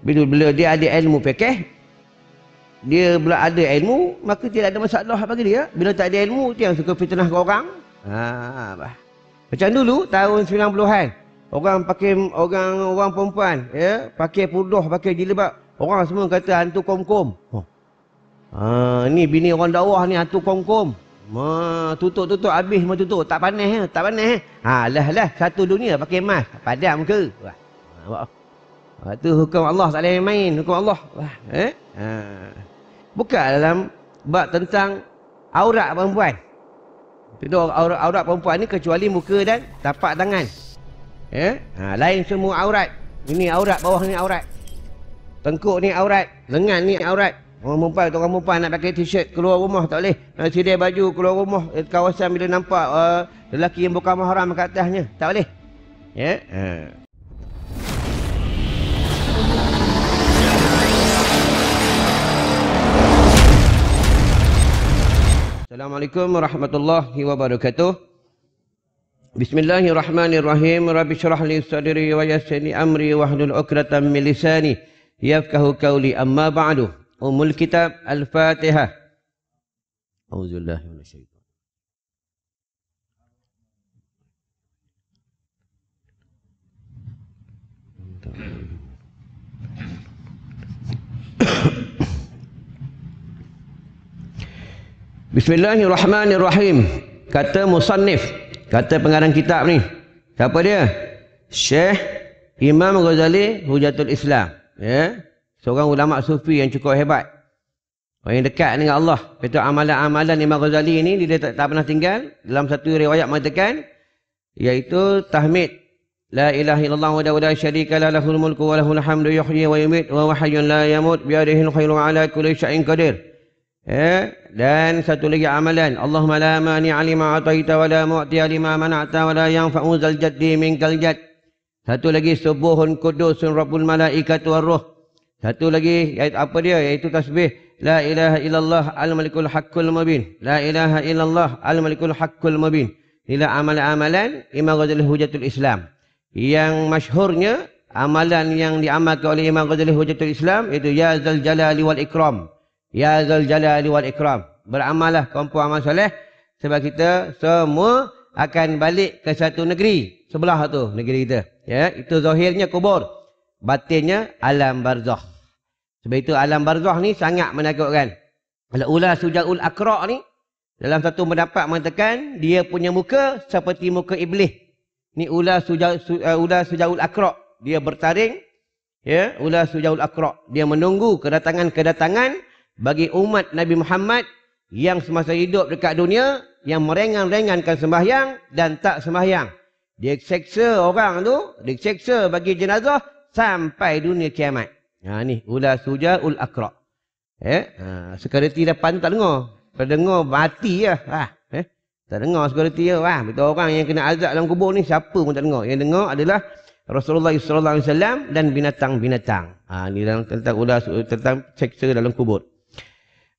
Bila dia ada ilmu fikih, dia bila ada ilmu, maka tidak ada masalah bagi dia. Bila tak ada ilmu, dia yang suka fitnah ke orang. Macam dulu tahun 90-an, orang perempuan ya, pakai purdah, pakai jilbab. Orang semua kata hantu kom-kom. Ni bini orang dakwah ni hantu kom-kom. Tutup habis semua tutup. Tak panas lah satu dunia pakai mask, padam ke? Itu hukum Allah, tak boleh main hukum Allah. Bukan dalam bab tentang aurat perempuan. Aurat perempuan ni kecuali muka dan tapak tangan. Lain semua aurat. Ini aurat, bawah ni aurat. Tengkuk ni aurat, lengan ni aurat. Orang perempuan nak pakai t-shirt keluar rumah tak boleh. Sidai baju keluar rumah, kawasan bila nampak lelaki yang bukan mahram kat atasnya, tak boleh. Assalamualaikum warahmatullahi wabarakatuh. Bismillahirrahmanirrahim. Rabbi syrah li sadri wa yassir li amri wahlul 'uqdatam min lisani yafqahu qawli. Amma ba'du. Ummul kitab Al-Fatihah. Auzubillahi minasyaitan. Bismillahirrahmanirrahim. Kata musannif, kata pengarang kitab ni. Siapa dia? Syekh Imam Ghazali Hujatul Islam. Seorang ulama sufi yang cukup hebat. Orang yang dekat dengan Allah. Itu amalan-amalan Imam Ghazali ni dia tak pernah tinggal. Dalam satu riwayat mengatakan, iaitu tahmid. La ilaha illallah wa la syarika la lahul mulku wa lahul hamdu yuhyi wa yumiit wa huwa hayyun la yamut biyadihil khairu ala kulli syai'in qadir. Dan satu lagi amalan, Allahumma la mani'a lima ataita wa la mu'tiya lima mana'ta wa la yanfa'u zal jaddi minkal jadd. Satu lagi, subuhun kudusun rabbul malaikatu war ruh. Satu lagi, iaitu apa dia? Iaitu tasbih la ilaha illallah al-malikul haqqul mubin. La ilaha illallah al-malikul haqqul mubin. Inilah amalan-amalan Imam Ghazali Hujatul Islam. Yang masyhurnya amalan yang diamalkan oleh Imam Ghazali Hujatul Islam iaitu ya zal jalali wal ikram. Ya zal jalali wal ikram. Beramallah kaum amal soleh, sebab kita semua akan balik ke satu negeri sebelah tu, negeri kita. Itu zahirnya kubur, batinnya alam barzakh. Sebab itu alam barzakh ni sangat menakutkan. Al-ula sujaul aqra ni dalam satu pendapat mengatakan dia punya muka seperti muka iblis. Ni ula sujaul aqra. Dia bertaring, ula sujaul aqra. Dia menunggu kedatangan bagi umat Nabi Muhammad yang semasa hidup dekat dunia, yang merengan-rengankan sembahyang dan tak sembahyang. Dia seksa orang tu, dia seksa bagi jenazah sampai dunia kiamat. Ni ula sujaul aqra. Security depan tak dengar. Kalau dengar mati lah. Tak dengar security lah. Betul, orang yang kena azab dalam kubur ni siapa pun tak dengar. Yang dengar adalah Rasulullah SAW dan binatang-binatang. Ni dalam tentang seksa dalam kubur.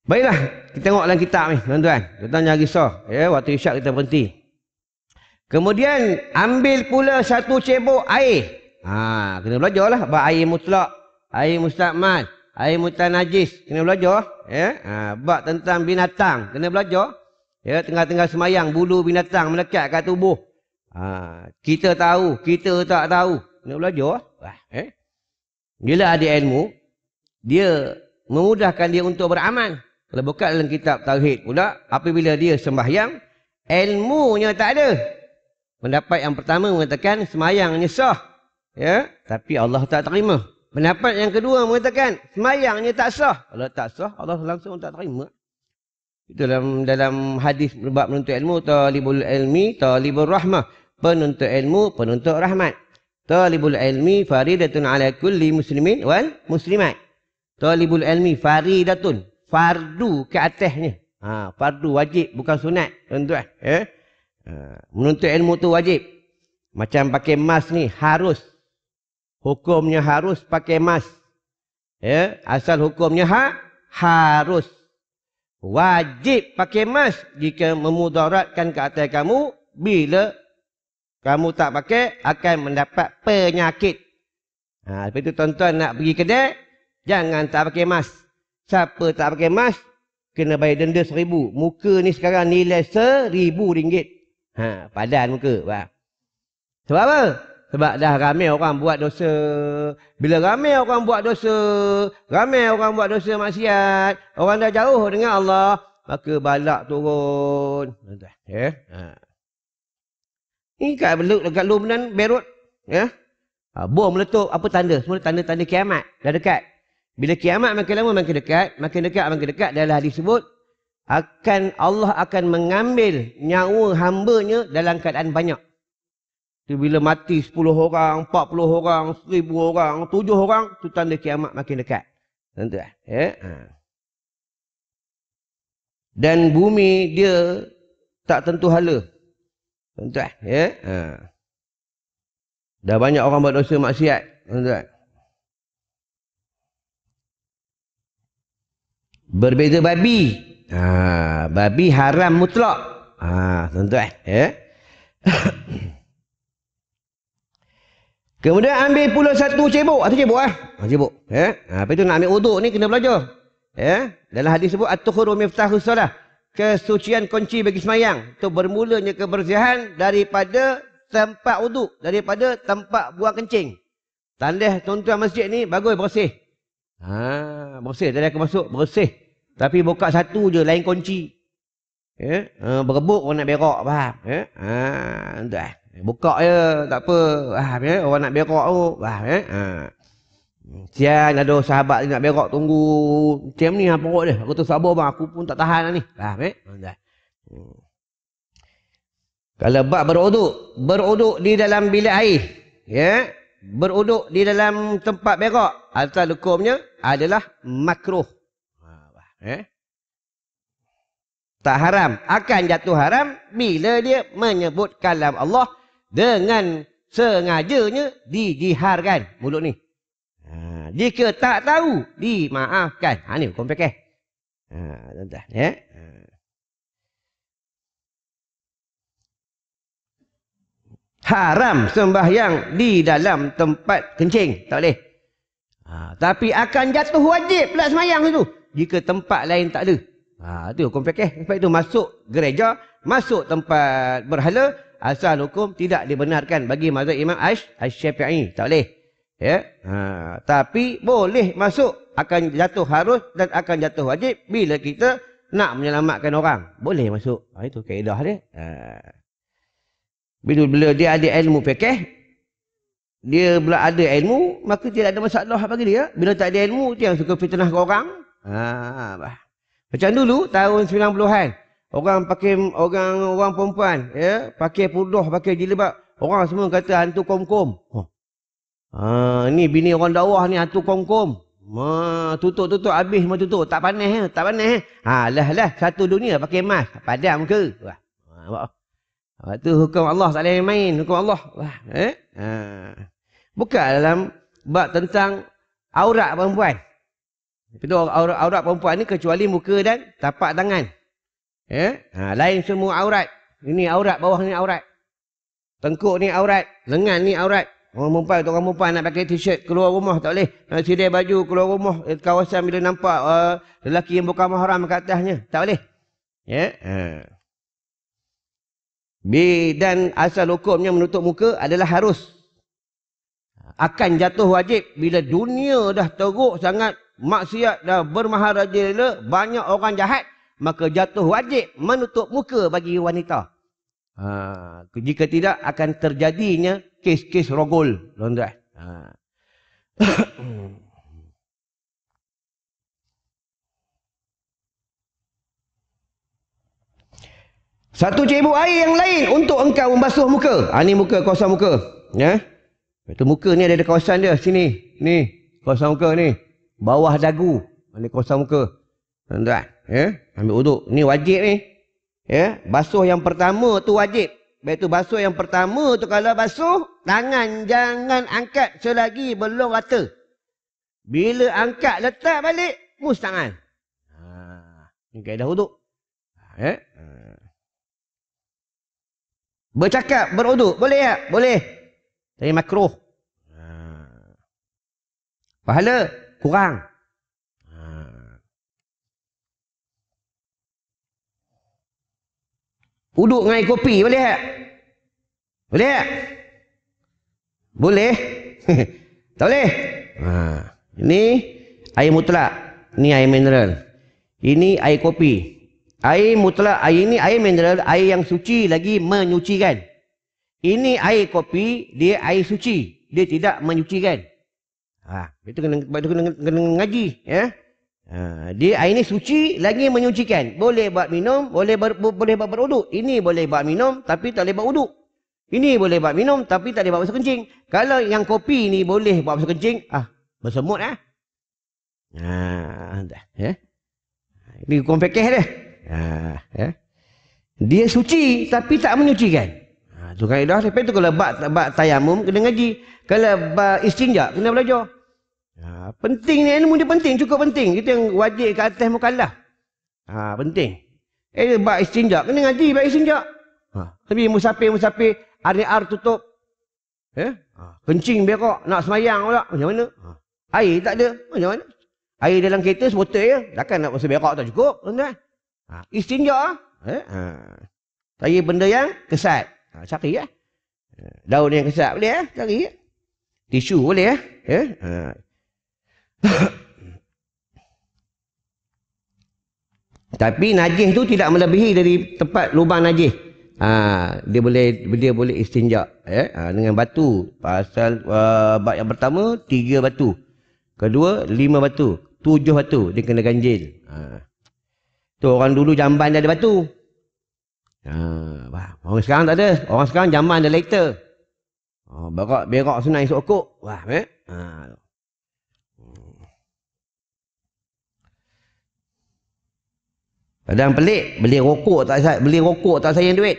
Baiklah, kita tengok dalam kitab ni, tuan-tuan. Tuan-tuan jangan risau. Waktu isyak kita berhenti. Kemudian ambil pula satu cebok air. Kena belajar lah. Air mutlak, air mustakmal, air mutanajis. Kena belajar. Bab tentang binatang. Kena belajar. Tengah-tengah semayang, bulu binatang melekat kat tubuh. Kita tahu, kita tak tahu. Kena belajar. Bila ada ilmu, dia memudahkan dia untuk beramal. Kalau buka dalam kitab tauhid pula, apabila dia sembahyang, ilmunya tak ada. Pendapat yang pertama mengatakan sembahyangnya sah, tapi Allah tak terima. Pendapat yang kedua mengatakan sembahyangnya tak sah. Kalau tak sah, Allah langsung tak terima. Itu dalam hadis bab menuntut ilmu, talibul ilmi talibur rahmah. Penuntut ilmu, penuntut rahmat. Talibul ilmi faridatun ala kulli muslimin wal muslimat. Talibul ilmi faridatun, fardu ke atasnya. Fardu wajib, bukan sunat, tuan-tuan. Menuntut ilmu tu wajib. Macam pakai mask ni harus. Hukumnya harus pakai mask. Asal hukumnya harus. Wajib pakai mask jika memudaratkan ke atas kamu. Bila kamu tak pakai akan mendapat penyakit. Lepas tu tuan-tuan nak pergi kedai, jangan tak pakai mask. Siapa tak pakai mask, kena bayar denda 1,000. Muka ni sekarang nilai RM1,000. Padan muka. Faham? Sebab apa? Sebab dah ramai orang buat dosa. Bila ramai orang buat dosa, ramai orang buat dosa maksiat, orang dah jauh dengan Allah, maka balak turun. Ni kat Lubnan, Beirut, bom meletup, apa tanda? Semua tanda-tanda kiamat. Dah dekat. Bila kiamat makin lama makin dekat, makin dekat, dalam hadis disebut, Allah akan mengambil nyawa hambanya dalam keadaan banyak. Tu bila mati 10 orang, 40 orang, 1,000 orang, 7 orang, tu tanda kiamat makin dekat. Tentu lah. Dan bumi dia tak tentu hala. Tentu lah. Dah banyak orang buat dosa maksiat. Tentu lah. Berbeza babi. Babi haram mutlak. Tentu lah. Kemudian ambil pula satu cebok. Atau cebok cebok. Lepas tu nak ambil uduk ni kena belajar. Dalam hadis sebut at-tuhuru miftahus salah. Kesucian kunci bagi semayang. Itu bermulanya kebersihan daripada tempat uduk, daripada tempat buang kencing. Tanda tuan-tuan masjid ni bagus bersih. Bersih. Tadi aku masuk bersih. Tapi buka satu je lain kunci. Berebut orang nak berak, faham? Entah. Buka je, tak apa. Orang nak berak tu, faham? Sian ada sahabat nak berak tunggu. Macam ni perut dia. Aku tu sabar bang, aku pun tak tahan lah ni. Faham? Kalau bab beruduk di dalam bilik air. Beruduk di dalam tempat berak. Asal hukumnya adalah makruh. Tak haram. Akan jatuh haram bila dia menyebut kalam Allah dengan sengajanya dijiharkan mulut ni. Jika tak tahu, dimaafkan. Ni hukum fikih. Tuan-tuan. Haram sembahyang di dalam tempat kencing. Tak boleh. Tapi akan jatuh wajib pula sembahyang itu jika tempat lain tak ada. Itu hukum fikih. Sebab itu masuk gereja, masuk tempat berhala, asal hukum tidak dibenarkan bagi mazhab Imam Asy-Syafi'i. Tak boleh. Tapi boleh masuk, akan jatuh harus dan akan jatuh wajib bila kita nak menyelamatkan orang. Boleh masuk. Itu kaedah dia. Bila dia ada ilmu fikih, dia bila ada ilmu, maka tidak ada masalah bagi dia. Bila tak ada ilmu, dia yang suka fitnah ke orang. Macam dulu tahun 90-an, orang perempuan pakai purdah, pakai jilbab. Orang semua kata hantu kom-kom. Ni bini orang dakwah ni hantu kom-kom. Tutup habis semua tutup. Tak panas lah satu dunia pakai mask, padam ke. Itu hukum Allah, tak boleh main hukum Allah. Bukan dalam bab tentang aurat perempuan. Itu aurat perempuan ni kecuali muka dan tapak tangan. Lain semua aurat. Ini aurat, bawah ni aurat. Tengkuk ni aurat, lengan ni aurat. Orang perempuan nak pakai t-shirt keluar rumah tak boleh. Nak sidai baju keluar rumah kawasan bila nampak lelaki yang bukan mahram kat atasnya, tak boleh. Dan asal hukumnya menutup muka adalah harus. Akan jatuh wajib bila dunia dah teruk sangat, maksiat dah bermaharaja, banyak orang jahat, maka jatuh wajib menutup muka bagi wanita. Jika tidak akan terjadinya kes-kes rogol. Satu cebok air yang lain untuk engkau membasuh muka. Ni muka, kawasan muka. Itu muka ni ada kawasan dia. Sini. Ni. Kawasan muka ni. Bawah dagu. Ni kawasan muka. Tuan-tuan. Ambil uduk. Ni wajib ni. Basuh yang pertama tu wajib. Baik tu basuh yang pertama tu kalau basuh, tangan jangan angkat selagi belum rata. Bila angkat letak balik, mus tangan. Ni kaedah uduk. Bercakap, beruduk. Boleh tak? Boleh. Tapi makruh. Pahala kurang. Uduk dengan air kopi boleh tak? Boleh tak? Boleh. Tak boleh? Ini air mutlak. Ini air mineral. Ini air kopi. Air mutlak, air ini air mineral, air yang suci lagi menyucikan. Ini air kopi, dia air suci. Dia tidak menyucikan. Itu kena ngaji. Ya? Dia air ini suci lagi menyucikan. Boleh buat minum, boleh buat beruduk. Ini boleh buat minum tapi tak boleh buat uduk. Ini boleh buat minum tapi tak boleh buat basuh kencing. Kalau yang kopi ni boleh buat basuh kencing, bersemut ya. Ini hukum fikih dia. Ya. Dia suci tapi tak menyucikan. Tu kaedah. Lepas tu kalau bab tayamum kena ngaji. Kalau bab istinja kena belajar. Penting ni ilmu dia penting, cukup penting. Kita yang wajib ke atas mukallaf. Penting. Bab istinja kena ngaji bab istinja. Tapi musafir ar tutup. Kencing berak nak semayang pula. Macam mana? Air tak ada. Macam mana? Air dalam kereta sebotol je. Takkan nak basuh berak tak cukup. Istinja. Cari benda yang kesat. Cari ya. Daun yang kesat boleh cari. Tisu boleh Tapi najis tu tidak melebihi dari tempat lubang najis. Dia boleh istinja dengan batu. Pasal bab yang pertama 3 batu. Kedua 5 batu. 7 batu dia kena ganjil. Tu orang dulu jamban dia ada batu. Orang sekarang tak ada. Orang sekarang jamban ada lighter. Berak senang esok okok. Kadang pelik, beli rokok tak sayang duit.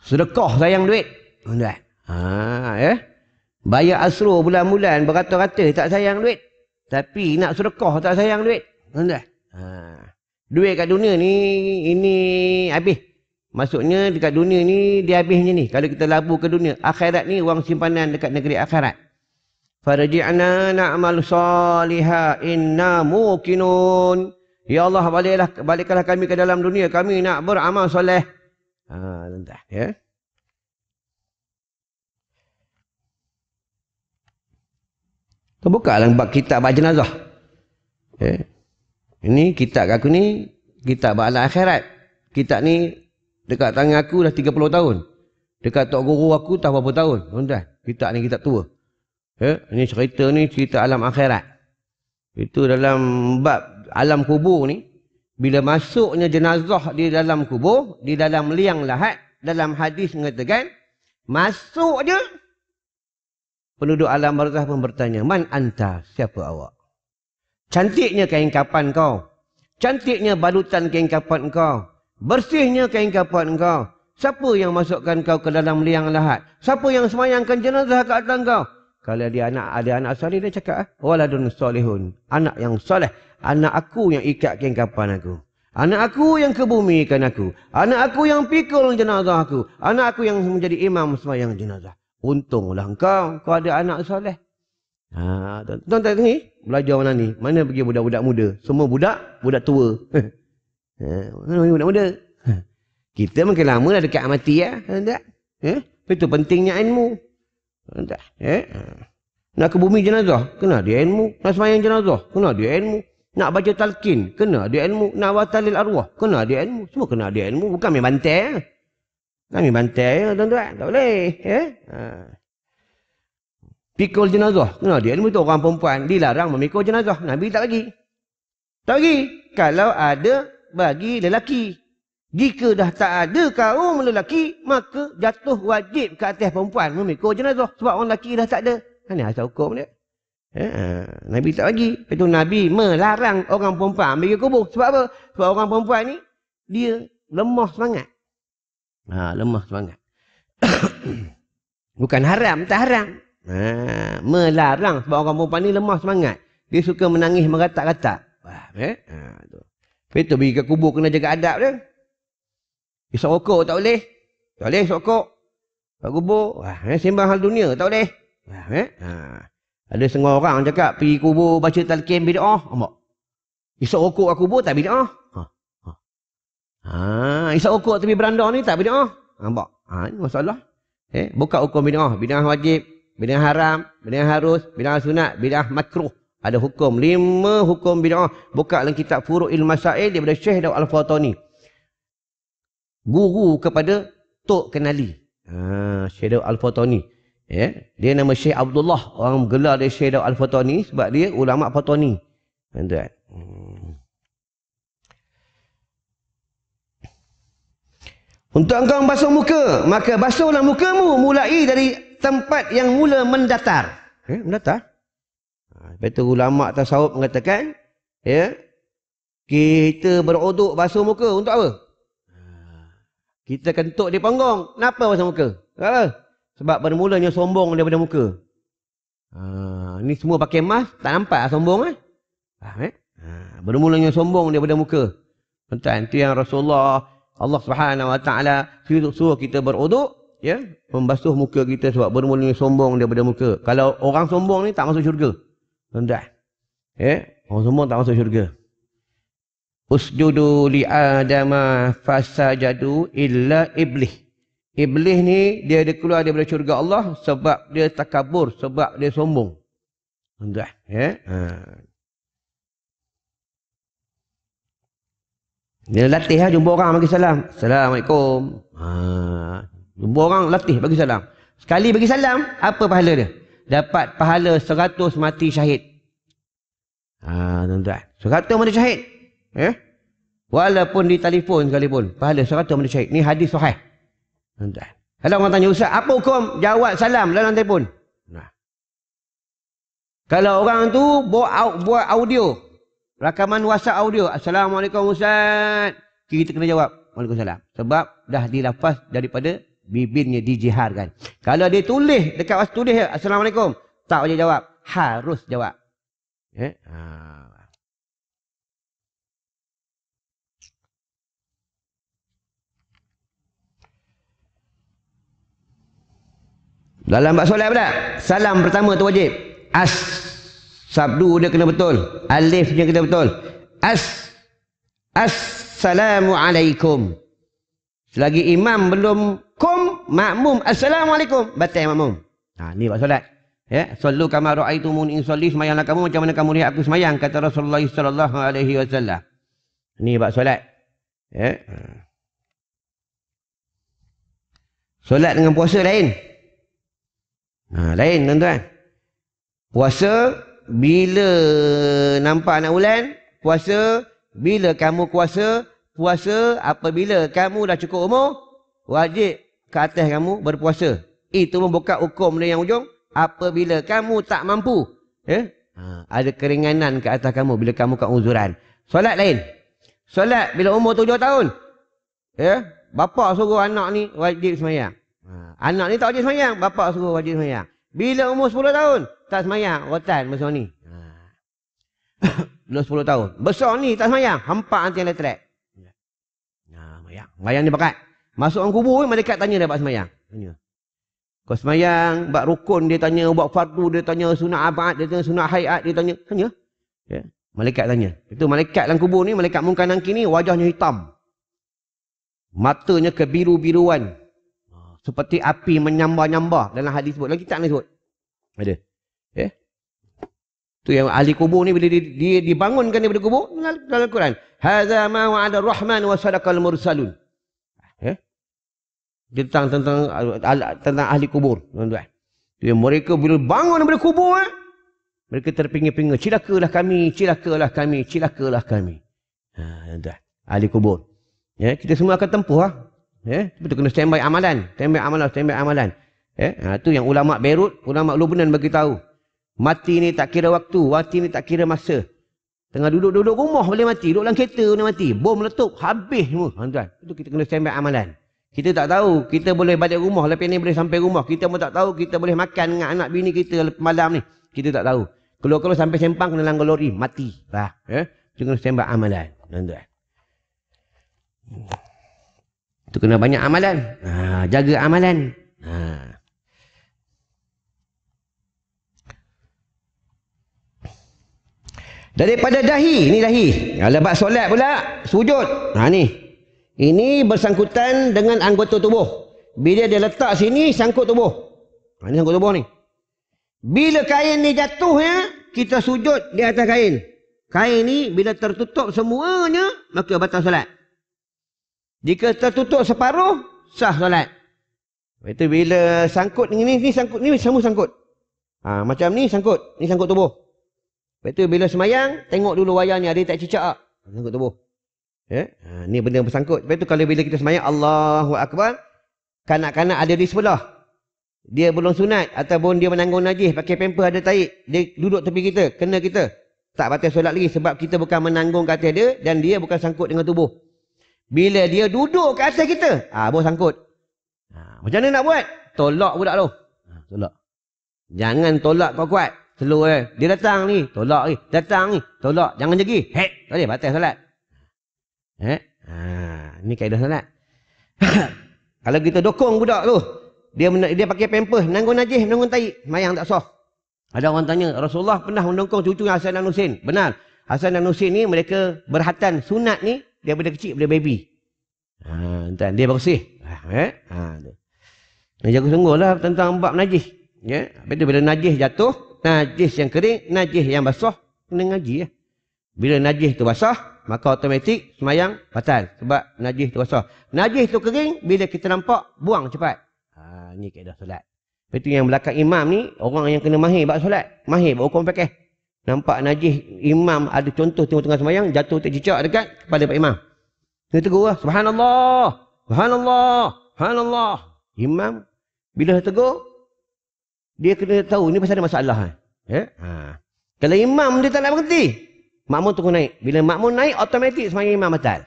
Sedekah sayang duit. Bayar asro bulan-bulan beratus-ratus tak sayang duit. Tapi nak sedekah tak sayang duit. Duit kat dunia ni ini habis. Maksudnya dekat dunia ni dia habis macam ni. Kalau kita labur ke dunia, akhirat ni wang simpanan dekat negeri akhirat. Farji'na na'mal salihah inna muqinun. Ya Allah, baliklah kami ke dalam dunia. Kami nak beramal soleh. Ya. Terbuka lah bab kitab bab jenazah. Ini kitab aku ni, kitab bab alam akhirat. Kitab ni dekat tangan aku dah 30 tahun. Dekat tok guru aku dah berapa tahun. Kitab ni kitab tua. Ini cerita alam akhirat. Itu dalam bab alam kubur ni, bila masuknya jenazah di dalam kubur, di dalam liang lahat, dalam hadis mengatakan, masuk je, penduduk alam barzakh pun bertanya, man anta, siapa awak? Cantiknya kain kapan kau, cantiknya balutan kain kapan kau, bersihnya kain kapan kau, siapa yang masukkan kau ke dalam liang lahat? Siapa yang semayangkan jenazah ke atas kau? Kalau ada anak soleh, dia cakap, waladun solihun, anak yang soleh. Anak aku yang ikat kain kapan aku. Anak aku yang kebumikan aku. Anak aku yang pikul jenazah aku. Anak aku yang menjadi imam sembahyang jenazah. Untunglah kau ada anak soleh. Tuan-tuan ni, belajar mana ni? Mana pergi budak-budak muda? Semua budak tua. Mana budak muda? Kita makin lama dah dekat mati ya. Itu pentingnya ilmu. Nak ke bumi jenazah, kena dia ilmu. Nak sembahyang jenazah, kena dia ilmu. Nak baca talqin, kena dia ilmu. Nak watalil arwah, kena dia ilmu. Semua kena dia ilmu. Bukan main bantai. Kan main bantai, tuan-tuan. Tak boleh. Pikul jenazah, kena dia ilmu. Tu orang perempuan dilarang memikul jenazah. Nabi tak bagi. Tak bagi. Kalau ada, bagi lelaki. Jika dah tak ada kaum lelaki, maka jatuh wajib ke atas perempuan memikul jenazah. Sebab orang lelaki dah tak ada. Ini asal hukum dia. Nabi tak bagi. Itu Nabi melarang orang perempuan pergi kubur. Sebab apa? Sebab orang perempuan ni, dia lemah semangat. Lemah semangat. Bukan haram, tak haram. Melarang. Sebab orang perempuan ni lemah semangat. Dia suka menangis meratak-ratak. Itu pergi ke kubur kena jaga adab dia. Isap rokok tak boleh. Tak boleh isap rokok. Kat kubur. Sembang hal dunia tak boleh. Ada setengah orang cakap pergi kubur baca talqin bid'ah. Nampak? Isap rokok kat kubur tak bid'ah. Isap rokok tepi beranda ni tak bid'ah. Nampak? Ini masalah. Buka hukum bid'ah. Bid'ah wajib, bid'ah haram, bid'ah harus, bid'ah sunat, bid'ah makruh. Ada hukum. 5 hukum bid'ah. Buka dalam kitab Furu'il Masail daripada Syekh Daud Al-Fatani. Guru kepada Tok Kenali. Syekh Daud Al-Fatani. Dia nama Syekh Abdullah. Orang gelar dia Syekh Daud Al-Fatani sebab dia ulama Fatani. Tuan. Untuk engkau basuh muka, maka basuhlah mukamu mulai dari tempat yang mula mendatar. Mendatar? Lepas tu ulama tasawuf mengatakan, kita beruduk basuh muka untuk apa? Kita kentut di panggung. Kenapa basuh muka? Kenapa? Sebab bermulanya sombong daripada muka. Ni semua pakai mask, tak nampak sombong. Bermulanya sombong daripada muka. Tuan, itu yang Rasulullah Allah Subhanahu Wa Taala suruh kita beruduk, membasuh muka kita sebab bermulanya sombong daripada muka. Kalau orang sombong ni tak masuk syurga. Tuan-tuan. Orang sombong tak masuk syurga. Usjudu li Adama fasajadu illa iblis. Iblis ni dia keluar daripada syurga Allah sebab dia takabur, sebab dia sombong. Tuan-tuan. Dia latih jumpa orang bagi salam. Assalamualaikum. Jumpa orang latih bagi salam. Sekali bagi salam, apa pahala dia? Dapat pahala 100 mati syahid. Tuan-tuan. 100 mati syahid. Walaupun di telefon sekalipun, pahala 100 mati syahid. Ni hadis sahih. Tuan-tuan. Kalau orang tanya, Ustaz, apa hukum jawab salam dalam telefon? Kalau orang tu buat audio, rakaman WhatsApp audio, Assalamualaikum Ustaz, kita kena jawab Waalaikumsalam. Sebab dah dilafaz daripada bibirnya, dijiharkan. Kalau dia tulis dekat WhatsApp tulis Assalamualaikum, tak wajib jawab, harus jawab. Dalam bab solat pula, salam pertama tu wajib. Sabdu dia kena betul. Alif dia kena betul. Assalamualaikum. Selagi imam belum makmum assalamualaikum, batal makmum. Ni bab solat. Sallu kama ra'aitumuni usolli, sembahyanglah kamu macam mana kamu lihat aku sembahyang, kata Rasulullah sallallahu alaihi wasallam. Ni bab solat. Solat dengan puasa lain. Lain tuan-tuan. Puasa bila nampak anak bulan, puasa bila kamu puasa apabila kamu dah cukup umur, wajib ke atas kamu berpuasa. Itu membuka hukum dia yang ujung, apabila kamu tak mampu, ada keringanan ke atas kamu bila kamu kat uzuran. Solat lain. Solat bila umur 7 tahun, bapa suruh anak ni wajib sembahyang. Anak ni tak wajib sembahyang, bapa suruh wajib sembahyang. Bila umur 10 tahun, tak sembahyang, rotan besar ni. Belum 10 tahun. Besar ni tak sembahyang, hampak nanti yang letret. Sembahyang ni bakat. Masuk orang kubur, malaikat tanya dia buat sembahyang. Tanya. Kau sembahyang, buat rukun dia tanya, buat fardu dia tanya, sunat abad dia tanya, sunat hayat dia tanya. Tanya. Malaikat tanya. Itu malaikat dalam kubur ni, malaikat Munkar Nakir ni wajahnya hitam. Matanya kebiru-biruan. Seperti api menyambar-nyambar dalam hadis sebut. Dalam kitab ni sebut. Ada. Tu yang ahli kubur ni bila dia dibangunkan daripada kubur dalam Al-Quran. Hadza ma wa'ada ar-Rahman wa sadaqal mursalun. Tentang ahli kubur, tuan-tuan. Tu yang mereka bila bangun daripada kubur, mereka terpinga-pinga, cilakalah kami, cilakalah kami, cilakalah kami. Tuan-tuan, ahli kubur. Kita semua akan tempuh betul kena standby amalan, standby amalan. Tu yang ulama Beirut, ulama Lebanon bagi tahu. Mati ni tak kira waktu, mati ni tak kira masa. Tengah duduk rumah boleh mati, duduk dalam kereta boleh mati, bom meletup, habis semua. Tuan-tuan, itu kita kena standby amalan. Kita tak tahu, kita boleh balik rumah, lepas ni boleh sampai rumah. Kita pun tak tahu, kita boleh makan dengan anak bini kita malam ni. Kita tak tahu. Kalau sampai sempang kena langgar lori, mati. Kita kena standby amalan. Tuan-tuan. Itu kena banyak amalan. Jaga amalan. Daripada dahi, ni dahi. Lepas solat pula, sujud. Ni. Ini bersangkutan dengan anggota tubuh. Bila dia letak sini, sangkut tubuh. Ni sangkut tubuh ni. Bila kain ni jatuhnya, kita sujud di atas kain. Kain ni bila tertutup semuanya, maka batal solat. Jika tertutup separuh, sah solat. Itu bila sangkut ni sangkut, ni semua sangkut. Macam ni sangkut tubuh. Itu bila semayang, tengok dulu wayar ni ada tak cicak. Sangkut tubuh. Ni benda bersangkut. Lepas tu kalau bila kita semayang, Allahu Akbar, kanak-kanak ada di sebelah. Dia belum sunat ataupun dia menanggung najis, pakai pamper ada taik, dia duduk tepi kita, kena kita. Tak batal solat lagi sebab kita bukan menanggung ke atas dia dan dia bukan sangkut dengan tubuh. Bila dia duduk ke atas kita, baru sangkut. Macam mana nak buat? Tolak budak tu. Tolak. Jangan tolak kuat-kuat. Slow dia datang ni, tolak ni. Datang ni, tolak. Jangan jegi. Tak boleh batal solat. Ni kaedah solat. Kalau kita dokong budak tu, dia pakai pampers, menanggung najis, menanggung taik, semayang tak sah. Ada orang tanya, Rasulullah pernah mendongkong cucu Hasan dan Husin. Benar. Hasan dan Husin ni mereka berhatan sunat ni daripada kecil, daripada baby. Dia bersih. Jaga sungguh lah tentang bab najis. Lepas tu bila najis jatuh, najis yang kering, najis yang basah, kena ngaji. Bila najis tu basah, maka automatik semayang batal. Sebab najis tu basah. Najis tu kering, bila kita nampak, buang cepat. Ni kaedah solat. Lepas tu yang belakang imam ni, orang yang kena mahir bab solat. Mahir bab hukum fiqh. Nampak najis imam ada contoh tengah-tengah semayang, jatuh tercicak dekat kepala Pak Imam. Dia tegur lah, Subhanallah, Subhanallah, Subhanallah. Imam, bila tegur, dia kena tahu ni pasal ada masalah. Kalau imam dia tak nak berhenti, makmum terus naik. Bila makmum naik, automatik semayang imam batal.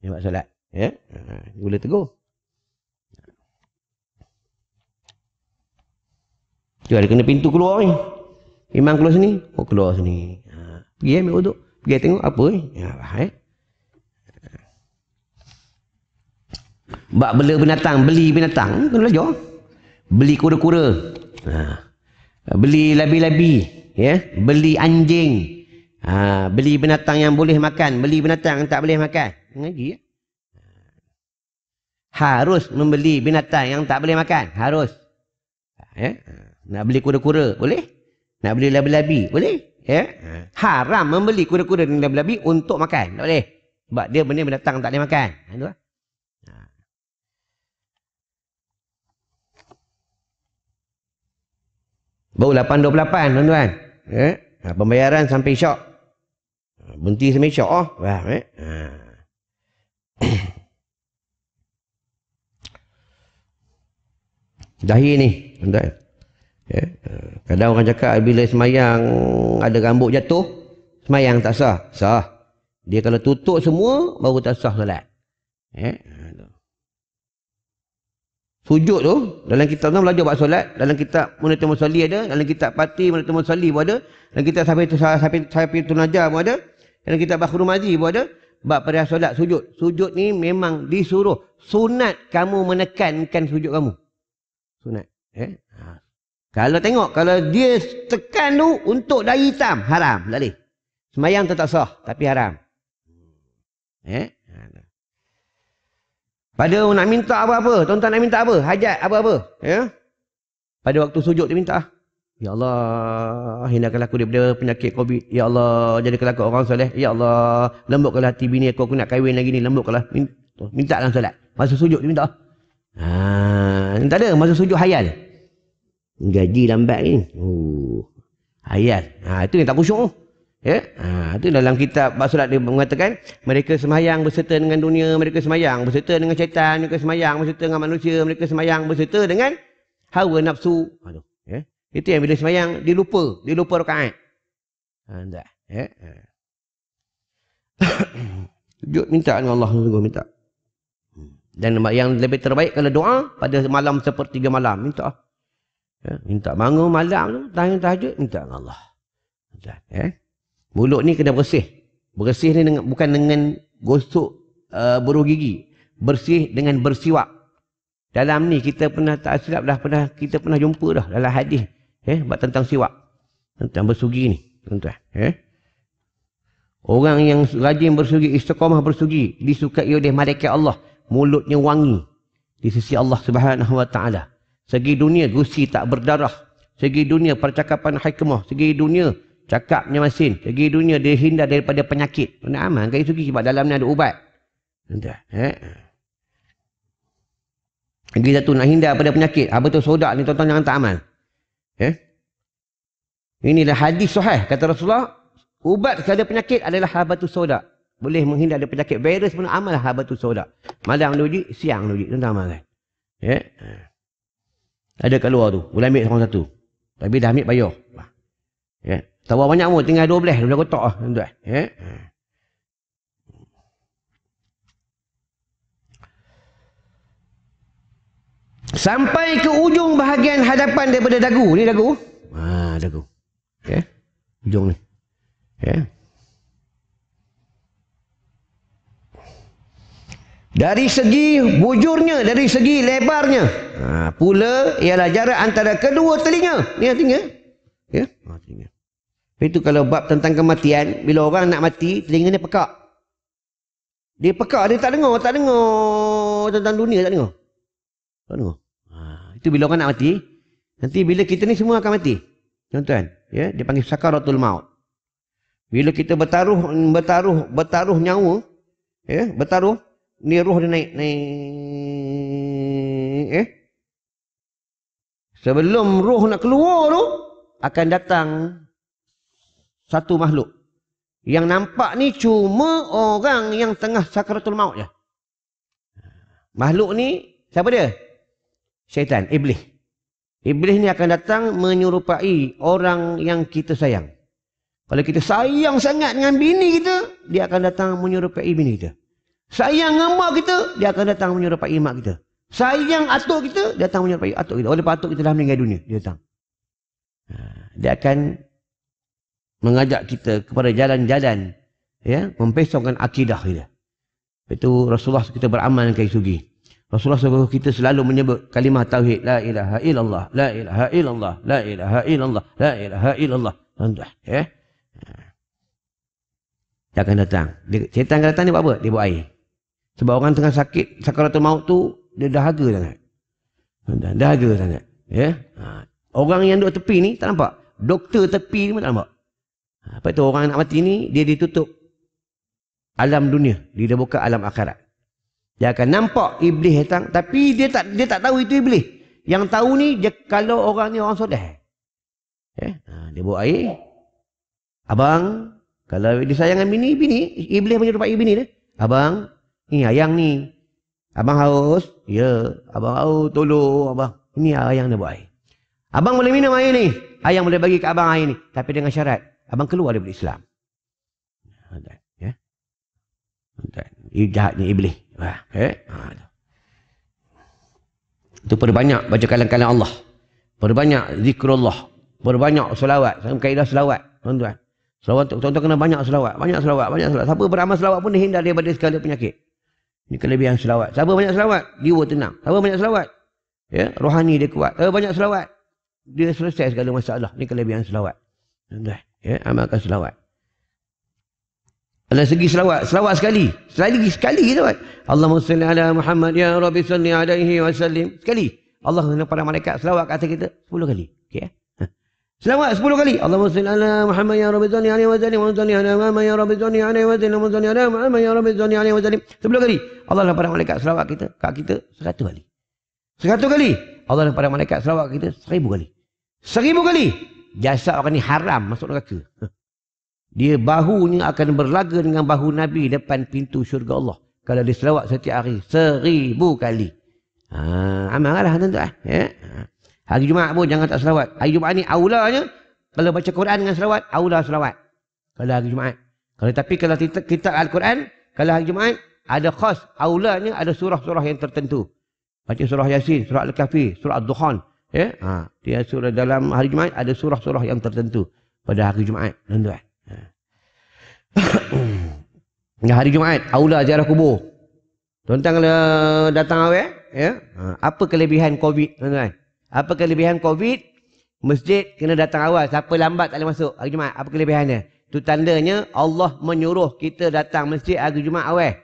Dia buat solat. Boleh tegur. Tu ada kena pintu keluar ni. Imam keluar sini, keluar sini. Pergi ambil wuduk. Pergi tengok apa ni. Bak bela binatang, beli binatang, kena belajar. Beli kura-kura. Beli labi-labi, beli anjing. Beli binatang yang boleh makan, beli binatang yang tak boleh makan. Ngaji. Harus membeli binatang yang tak boleh makan, harus. Nak beli kura-kura, boleh? Nak beli labi-labi, boleh? Haram membeli kura-kura dan labi-labi untuk makan, tak boleh. Sebab dia benda binatang tak boleh makan. Itu lah. Baru 8.28 tuan-tuan. Pembayaran sampai syak. Berhenti sampai syak. Dahi ni tuan-tuan. Kadang orang cakap bila semayang ada rambut jatuh, semayang tak sah. Sah. Dia kalau tutup semua, baru tak sah solat. Sujud tu, dalam kitab tu belajar buat solat, dalam kitab Munatul Musalli ada, dalam kitab Pati Munatul Musalli pun ada, dalam kitab Safi Tunaja pun ada, dalam kitab Bakhrul Mazi pun ada, bab pada solat sujud. Sujud ni memang disuruh. Sunat kamu menekankan sujud kamu. Sunat. Kalau tengok, kalau dia tekan tu untuk dahi hitam, haram. Tak boleh. Semayang tetap sah, tapi haram. Pada nak minta apa-apa, tuan-tuan nak minta apa? Hajat apa-apa. Pada waktu sujud dia minta. Ya Allah, hindarkanlah aku daripada penyakit COVID. Ya Allah, jadikanlah aku orang soleh. Ya Allah, lembutkanlah hati bini aku nak kahwin lagi ni. Lembutkanlah. Minta dalam solat. Masa sujud dia minta. Tak ada, masa sujud hayal. Gaji lambat ni. Hayal. Itu yang tak khusyuk. Itu dalam kitab bab solat dia mengatakan mereka semayang berserta dengan dunia, mereka semayang berserta dengan syaitan, mereka semayang berserta dengan manusia, mereka semayang berserta dengan hawa nafsu. Itu yang bila semayang dia lupa rakaat. Tak. Sujud minta dengan Allah sungguh minta. Dan yang lebih terbaik kalau doa pada malam sepertiga malam minta. Minta bangun malam tu tahajud minta dengan Allah. Mulut ni kena bersih. Bersih ni bukan dengan gosok buruh gigi. Bersih dengan bersiwak. Dalam ni kita pernah tak silap kita pernah jumpa dah dalam hadis bab tentang siwak. Tentang bersugi ni, tuan-tuan. Orang yang rajin bersugi, istiqamah bersugi, disukai oleh malaikat Allah. Mulutnya wangi di sisi Allah Subhanahu wa taala. Segi dunia gusi tak berdarah. Segi dunia percakapan hikmah. Segi dunia cakapnya masin. Segi dunia dia hindar daripada penyakit. Kena aman kan sugi sebab dalamnya ada ubat. Entah. Lagi satu nak hindar daripada penyakit. Apa tu sodak ni tuan-tuan jangan tak amal. Inilah hadis sahih kata Rasulullah. Ubat kepada penyakit adalah habatus sauda. Boleh menghindar dari penyakit virus pun amal habatus sauda. Malam dia uji, siang dia uji. Tuan-tuan amalkan. Ada kat luar tu. Boleh ambil seorang satu. Tapi dah ambil bayar. Tak berapa banyak pun. Tinggal 12 kotak lah. Tuan-tuan. Sampai ke ujung bahagian hadapan daripada dagu. Ni dagu. Dagu. Ujung ni. Dari segi bujurnya, dari segi lebarnya, pula ialah jarak antara kedua telinga. Ni telinga. Telinga. Itu kalau bab tentang kematian, bila orang nak mati, telinga ni pekak. Dia pekak, dia tak dengar tentang dunia, tak dengar. Itu bila orang nak mati. Nanti bila kita ni semua akan mati. Tuan-tuan, dia panggil sakaratul maut. Bila kita bertaruh nyawa, bertaruh, ni roh dia naik. Sebelum roh nak keluar tu, akan datang satu makhluk. Yang nampak ni cuma orang yang tengah sakaratul maut je. Makhluk ni, siapa dia? Syaitan, iblis. Iblis ni akan datang menyerupai orang yang kita sayang. Kalau kita sayang sangat dengan bini kita, dia akan datang menyerupai bini kita. Sayang dengan mak kita, dia akan datang menyerupai mak kita. Sayang atuk kita, dia datang menyerupai atuk kita. Walaupun atuk kita dah meninggal dunia, dia datang. Dia akan mengajak kita kepada jalan-jalan, mempesongkan akidah kita. Itu Rasulullah kita beramal dengan sugi. Rasulullah suruh kita selalu menyebut kalimah tauhid, la ilaha illallah, la ilaha illallah, la ilaha illallah, la ilaha illallah. Tuan-tuan, dia akan datang. Syaitan akan datang, dia buat apa? Dia buat air. Sebab orang tengah sakit, sakaratul maut tu, dia dahaga sangat. Dahaga sangat. Orang yang duduk tepi ni, tak nampak. Doktor tepi ni pun tak nampak. Lepas tu orang nak mati ni, dia ditutup alam dunia. Dia dah buka alam akhirat. Dia akan nampak iblis datang, tapi dia tak tahu itu iblis. Yang tahu ni, kalau orang ni orang soleh. Dia buat air. Abang, kalau dia sayangkan bini, iblis menyerupai bini dia. Abang, ni ayang ni. Abang haus? Ya. Abang haus, tolong abang. Ini ayang dia buat air. Abang boleh minum air ni. Ayang boleh bagi ke abang air ni. Tapi dengan syarat, abang keluar daripada Islam. Jahatnya iblis. Itu perbanyak baca kalam-kalam Allah. Perbanyak zikrullah. Perbanyak selawat. Kaedah selawat. Tuan-tuan. Selawat, tuan-tuan kena banyak selawat. Banyak selawat. Siapa beramal selawat pun dihindar daripada segala penyakit. Ini kelebihan selawat. Siapa banyak selawat, jiwa tenang. Siapa banyak selawat, rohani dia kuat. Siapa banyak selawat, dia selesai segala masalah. Ini kelebihan selawat. Amalkan selawat. Dalam segi selawat, selawat sekali selawat. Allahumma salli ala Muhammad ya Rabbi salli alaihi wasallim. Sekali. Allah kepada malaikat selawat kat atas kita 10 kali. Okey. Selawat 10 kali. Allahumma salli ala Muhammad ya Rabbi salli alaihi wasallim wa salli ala Muhammad ya Rabbi salli alaihi wasallim wa salli ala Muhammad ya Rabbi salli alaihi wasallim. 10 kali. Allah kepada malaikat selawat kita kat kita 100 kali. 100 kali. Allah kepada malaikat selawat kita 1000 kali. 1000 kali. Jasad orang ni haram masuk neraka. Dia bahunya akan berlaga dengan bahu Nabi depan pintu syurga Allah. Kalau dia selawat setiap hari 1000 kali. Amallah tuan-tuan. Hari Jumaat pun jangan tak selawat. Hari Jumaat ni aulanya, kalau baca Quran dengan selawat, aula selawat. Kalau hari Jumaat. Kalau kita Al-Quran, kalau hari Jumaat, ada khas, aulanya ada surah-surah yang tertentu. Baca surah Yasin, surah Al-Kahfi, surah Ad-Dukhan. Dia surah dalam hari Jumaat, ada surah-surah yang tertentu pada hari Jumaat. Tuan-tuan. Hari Jumaat, aula ziarah kubur. Tuan-tuan kalau datang awal, apa kelebihan COVID, tuan-tuan? Apa kelebihan COVID? Masjid kena datang awal. Siapa lambat tak boleh masuk hari Jumaat. Apa kelebihannya? Itu tandanya Allah menyuruh kita datang masjid hari Jumaat awal.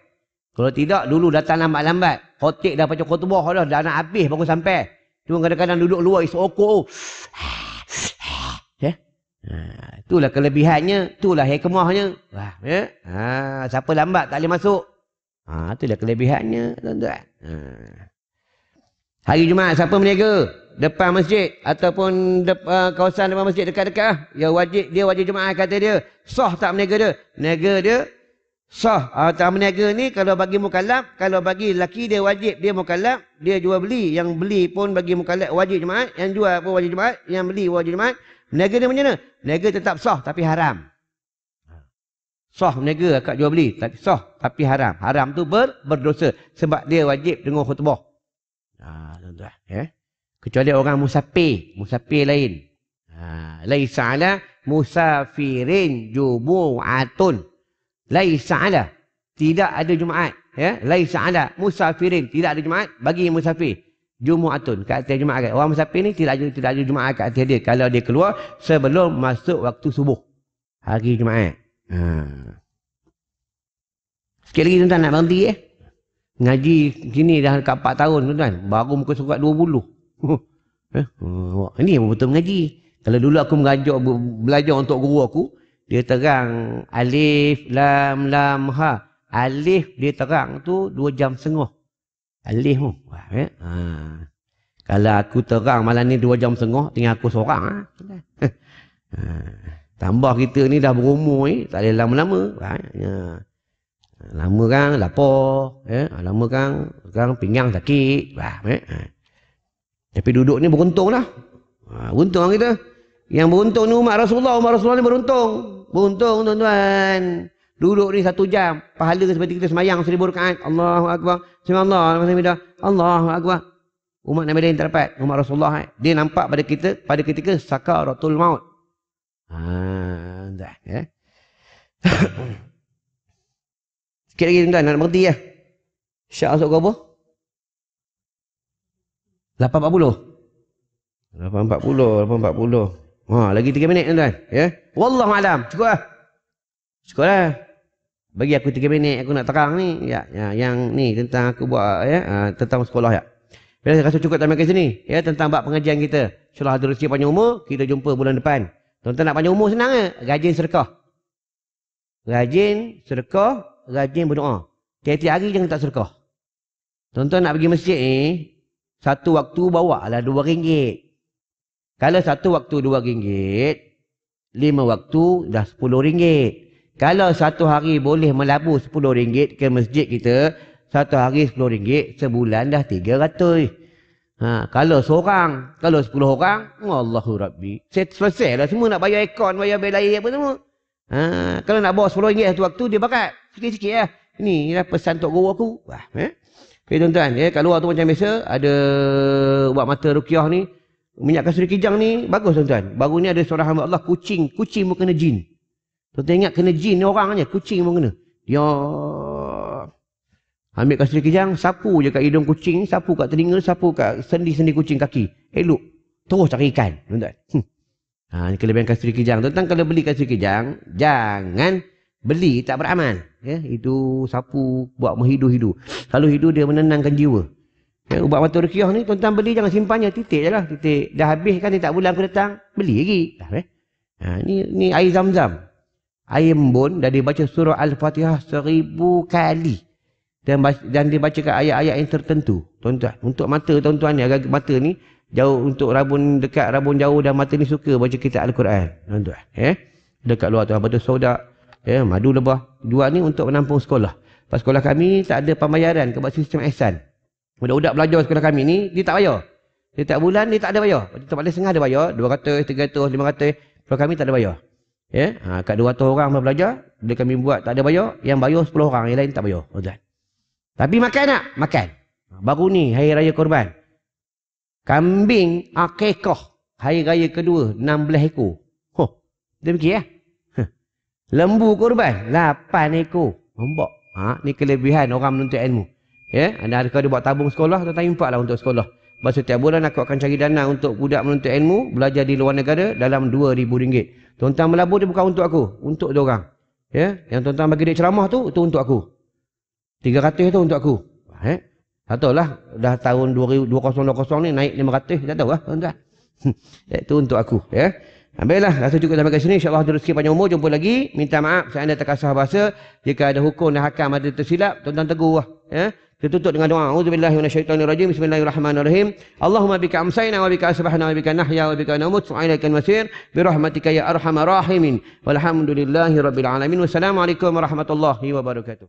Kalau tidak, dulu datang lambat-lambat. Khotik dah baca khutbah dah nak habis baru sampai. Cuma kadang-kadang duduk luar isi okok. Ya? Itulah kelebihannya, itulah hikmahnya. Ya? Siapa lambat tak boleh masuk. Itulah kelebihannya, tuan-tuan. Hari Jumaat siapa meniaga depan masjid ataupun kawasan depan masjid dekat-dekat, dia wajib Jumaat kata dia. Sah tak meniaga dia? Meniaga dia sah. Tak meniaga ni kalau bagi mukallaf, kalau bagi lelaki dia wajib, dia mukallaf, dia jual beli, yang beli pun bagi mukallaf wajib Jumaat, yang jual pun wajib Jumaat, yang beli wajib Jumaat. Meniaga dia macam mana? Meniaga tetap sah tapi haram. Sah meniaga akad jual beli, tapi sah tapi haram. Haram tu berdosa sebab dia wajib dengar khutbah. Tuan-tuan, ya. Kecuali orang musafir lain. Laisa ala musafirin jumu'atun. Laisa ala, tidak ada Jumaat, ya. Laisa ala musafirin, tidak ada Jumaat bagi musafir. Jumu'atun, kat atas Jumaat. Orang musafir ni tidak ada Jumaat kat atas dia kalau dia keluar sebelum masuk waktu subuh hari Jumaat. Sikit lagi tuan-tuan nak berhenti ngaji sini dah dekat 4 tahun tuan-tuan, baru muka surat 20. Ini betul mengaji. Kalau dulu aku belajar untuk guru aku, dia terang alif lam ha. Alif dia terang tu 2 jam setengah. Alif tu. Kalau aku terang malam ni 2 jam setengah, tinggal aku seorang. Tambah kita ni dah berumur tak boleh lama-lama. Lama kan lapar, lama kan pinggang sakit. Tapi duduk ni beruntung lah. Beruntung kita. Yang beruntung ni umat Rasulullah ni beruntung. Beruntung tuan-tuan. Duduk ni 1 jam. Pahala seperti kita semayang 1000 rakaat. Allahu Akbar. Bismillah. Allahu Akbar. Umat Nabi lain tak dapat. Umat Rasulullah. Dia nampak pada ketika sakaratul maut. Dah. Ya. Sikit lagi tuan-tuan nak berhenti ya. Syak masuk ke apa? 8.40. Lagi 3 minit tuan-tuan. Ya. Wallahu alam. Cukup lah. Cukup lah. Bagi aku 3 minit aku nak terang ni. Yang ni tentang aku buat tentang sekolah ya. Bila saya rasa cukup sampai ke sini. Ya, tentang bab pengajian kita. InsyaAllah ada rezeki panjang umur. Kita jumpa bulan depan. Tuan-tuan nak panjang umur senang ke? Rajin sedekah. Rajin berdoa. Tiap-tiap hari jangan tak sedekah. Tuan-tuan nak pergi masjid ni, satu waktu bawa lah RM2. Kalau satu waktu RM2, 5 waktu dah RM10. Kalau satu hari boleh melabur RM10 ke masjid kita, satu hari RM10, sebulan dah RM300. Kalau seorang, kalau 10 orang, Allahu Rabbi. Selesai lah semua nak bayar akaun, bayar bil air apa semua. Kalau nak bawa RM10 satu waktu, dia bakat. Sikit-sikit lah. Ini lah pesan untuk guru aku. Okay, tuan-tuan. Kat luar tu macam biasa, ada buat mata ruqyah ni. Minyak kasuri kijang ni, bagus tuan-tuan. Baru ni ada seorang hamba Allah, kucing pun kena jin. Tuan-tuan ingat kena jin ni orang je, kucing pun kena. Dia ambil kasuri kijang, sapu je kat hidung kucing, sapu kat telinga, sapu kat sendi-sendi kucing kaki. Elok. Terus cari ikan, tuan-tuan. Ini kelebihan kasuri kijang. Tuan-tuan kalau beli kasuri kijang, jangan beli tak beramal. Itu sapu buat menghidu-hidu. Kalau hidu dia menenangkan jiwa. Ubat mata ruqyah ni tuan-tuan beli jangan simpannya, titik je lah. Titik. Dah habis kan tiap bulan aku datang, beli lagi. Ni air Zam-Zam. Air embun dah dibaca surah Al-Fatihah 1000 kali. Dan dibacakan ayat-ayat yang tertentu. Tuan-tuan, untuk mata tuan-tuan ni, agak mata ni jauh, untuk rabun dekat, rabun jauh, dan mata ni suka baca kitab Al-Quran. Tuan-tuan, dekat luar tu Batu Sauda, Madu Lebah, jual ni untuk menampung sekolah. Pas sekolah kami tak ada pembayaran sebab sistem ihsan. Budak-budak belajar sekolah kami ni, dia tak bayar. Setiap bulan dia tak ada bayar. Tempat lain setengah ada bayar, 200, 300, 500. Kalau kami tak ada bayar. Kat 200 orang belajar, bila kami buat tak ada bayar, yang bayar 10 orang, yang lain tak bayar. Tapi makan tak? Makan. Baru ni, Hari Raya Korban. Kambing akikah, Hari Raya kedua, 16 ekor. Dia fikir ya? Lembu korban, 8 ekor. Nampak? Ni kelebihan orang menuntut ilmu. Anda kalau dia buat tabung sekolah, tuan-tuan impaklah untuk sekolah. Bahawa setiap bulan aku akan cari dana untuk budak menuntut ilmu, belajar di luar negara dalam RM2,000. Tuan-tuan melabur dia bukan untuk aku, untuk dia orang. Ya, yang tuan-tuan bagi duit ceramah tu, itu untuk aku. 300 tu untuk aku. Tak tahulah, dah tahun 2020 ni naik 500, tak tahu lah tuan-tuan. Itu untuk aku. Ya. Baiklah, rasa cukup sampai kat sini. InsyaAllah rezeki panjang umur, jumpa lagi. Minta maaf, saya anda terkasar bahasa. Jika ada hukum dan hakam ada tersilap, tuan-tuan tegur lah. Ya. Kita tutup dengan doa. A'udzubillahi minasyaitonirrajim. Bismillahirrahmanirrahim. Allahumma bika amsayna wa bika asbahna wa bika nahya wa bika namut wa ilaikan masir birahmatika ya arhamar rahimin. Walhamdulillahi rabbil alamin. Wassalamualaikum warahmatullahi wabarakatuh.